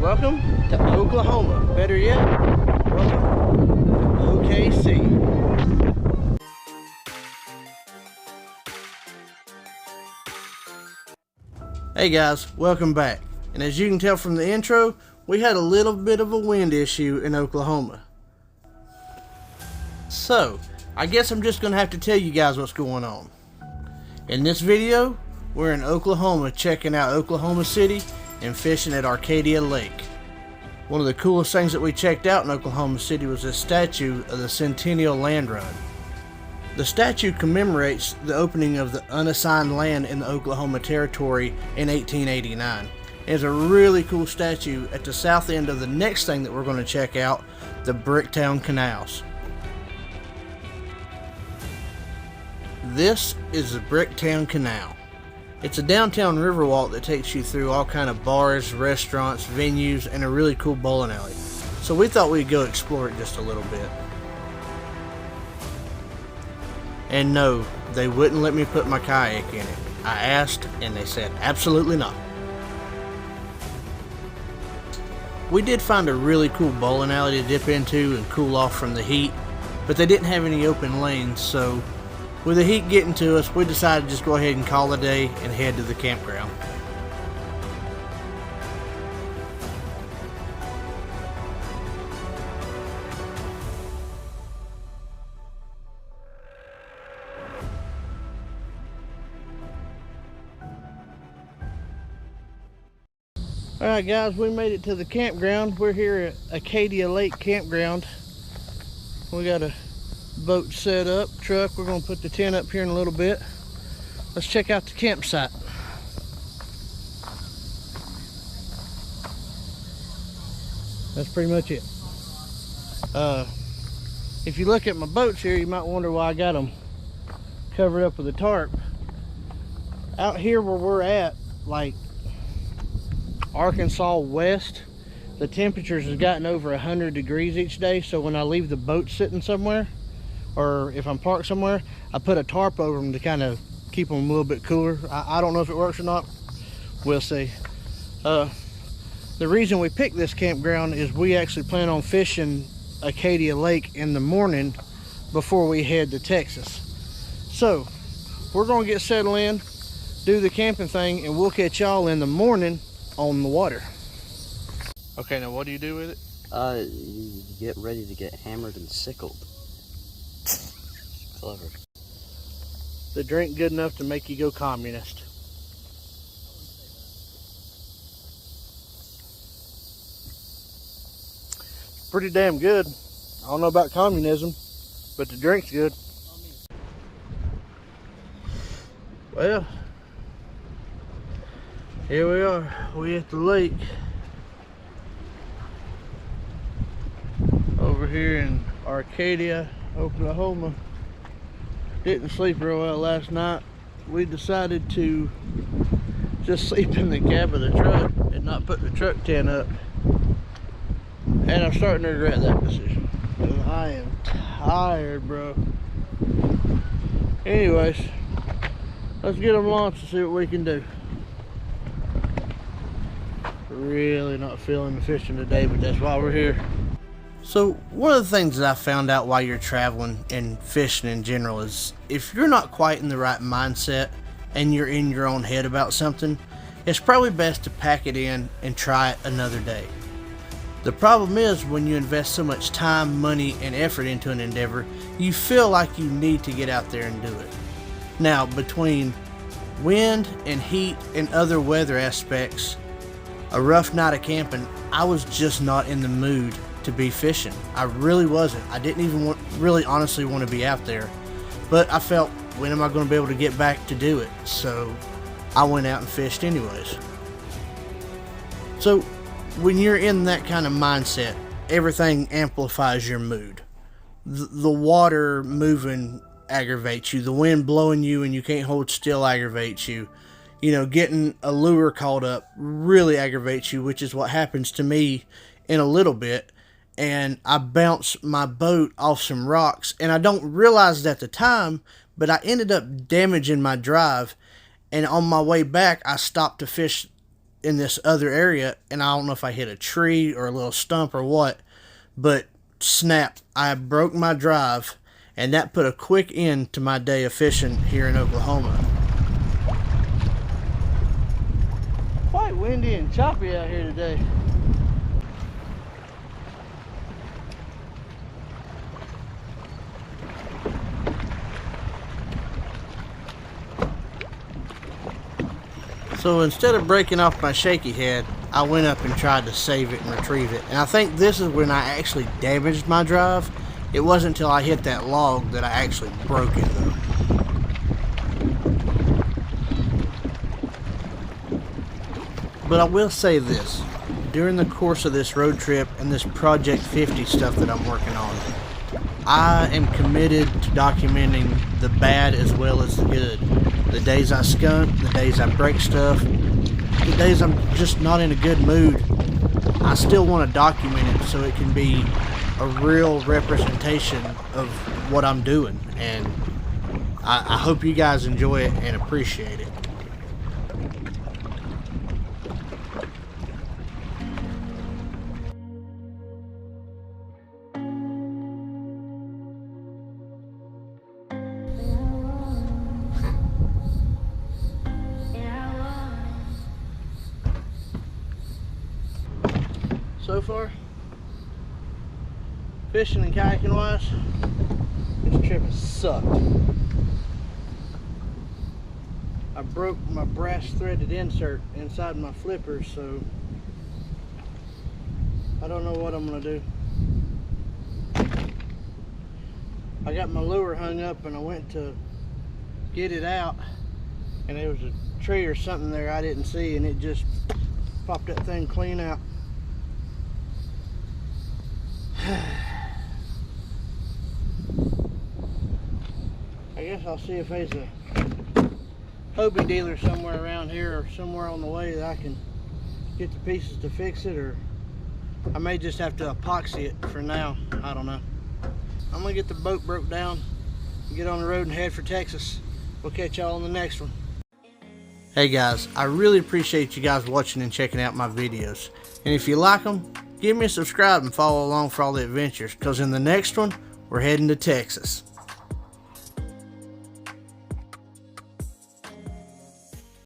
Welcome to Oklahoma. Better yet, welcome to OKC. Hey guys, welcome back. And as you can tell from the intro, we had a little bit of a wind issue in Oklahoma. So, I guess I'm just going to have to tell you guys what's going on. In this video, we're in Oklahoma checking out Oklahoma City and fishing at Arcadia Lake. One of the coolest things that we checked out in Oklahoma City was a statue of the Centennial Land Run. The statue commemorates the opening of the unassigned land in the Oklahoma Territory in 1889. It's a really cool statue at the south end of the next thing that we're going to check out, the Bricktown Canals. This is the Bricktown Canal. It's a downtown riverwalk that takes you through all kind of bars, restaurants, venues, and a really cool bowling alley. So we thought we'd go explore it just a little bit. And no, they wouldn't let me put my kayak in it. I asked and they said absolutely not. We did find a really cool bowling alley to dip into and cool off from the heat, but they didn't have any open lanes, so with the heat getting to us, we decided to just go ahead and call it a day and head to the campground. Alright guys, we made it to the campground. We're here at Arcadia Lake campground. We got a boat set up, truck. We're going to put the tent up here in a little bit. Let's check out the campsite. That's pretty much it. If you look at my boats here, you might wonder why I got them covered up with a tarp. Out here where we're at, like Arkansas west, the temperatures has gotten over 100 degrees each day, so when I leave the boat sitting somewhere, or if I'm parked somewhere, I put a tarp over them to kind of keep them a little bit cooler. I don't know if it works or not. We'll see. The reason we picked this campground is we actually plan on fishing Arcadia Lake in the morning before we head to Texas. So we're going to get settled in, do the camping thing, and we'll catch y'all in the morning on the water. Okay, now what do you do with it? You get ready to get hammered and sickled. Clever. The drink good enough to make you go communist. Pretty damn good. I don't know about communism, but the drink's good. Well, here we are. We at the lake over here in Arcadia, Oklahoma. Didn't sleep real well last night. We decided to just sleep in the cab of the truck and not put the truck tent up. And I'm starting to regret that decision. I am tired, bro. Anyways, let's get them launched and see what we can do. Really not feeling the fishing today, but that's why we're here. So one of the things that I found out while you're traveling and fishing in general is if you're not quite in the right mindset and you're in your own head about something, it's probably best to pack it in and try it another day. The problem is when you invest so much time, money, and effort into an endeavor, you feel like you need to get out there and do it. Now, between wind and heat and other weather aspects, a rough night of camping, I was just not in the mood to be fishing. I really wasn't. I didn't even really honestly want to be out there, but I felt, when am I going to be able to get back to do it? So I went out and fished anyways. So when you're in that kind of mindset, everything amplifies your mood. The water moving aggravates you. The wind blowing you and you can't hold still aggravates you. You know, getting a lure caught up really aggravates you, which is what happens to me in a little bit. And I bounced my boat off some rocks, and I don't realize it at the time, but I ended up damaging my drive. And on my way back, I stopped to fish in this other area, and I don't know if I hit a tree or a little stump or what, but snap, I broke my drive, and that put a quick end to my day of fishing here in Oklahoma. Quite windy and choppy out here today. So instead of breaking off my shaky head, I went up and tried to save it and retrieve it. And I think this is when I actually damaged my drive. It wasn't until I hit that log that I actually broke it though. But I will say this, during the course of this road trip and this Project 50 stuff that I'm working on, I am committed to documenting the bad as well as the good. The days I skunk, the days I break stuff, the days I'm just not in a good mood. I still want to document it so it can be a real representation of what I'm doing. And I hope you guys enjoy it and appreciate it. So far, fishing and kayaking wise, this trip has sucked. I broke my brass threaded insert inside my flippers, so I don't know what I'm gonna do. I got my lure hung up and I went to get it out, and there was a tree or something there I didn't see, and it just popped that thing clean out. I guess I'll see if there's a hobie dealer somewhere around here or somewhere on the way that I can get the pieces to fix it, or I may just have to epoxy it for now. I don't know. I'm gonna get the boat broke down, get on the road and head for Texas. We'll catch y'all on the next one. Hey guys, I really appreciate you guys watching and checking out my videos. And if you like them, give me a subscribe and follow along for all the adventures, because in the next one, we're heading to Texas.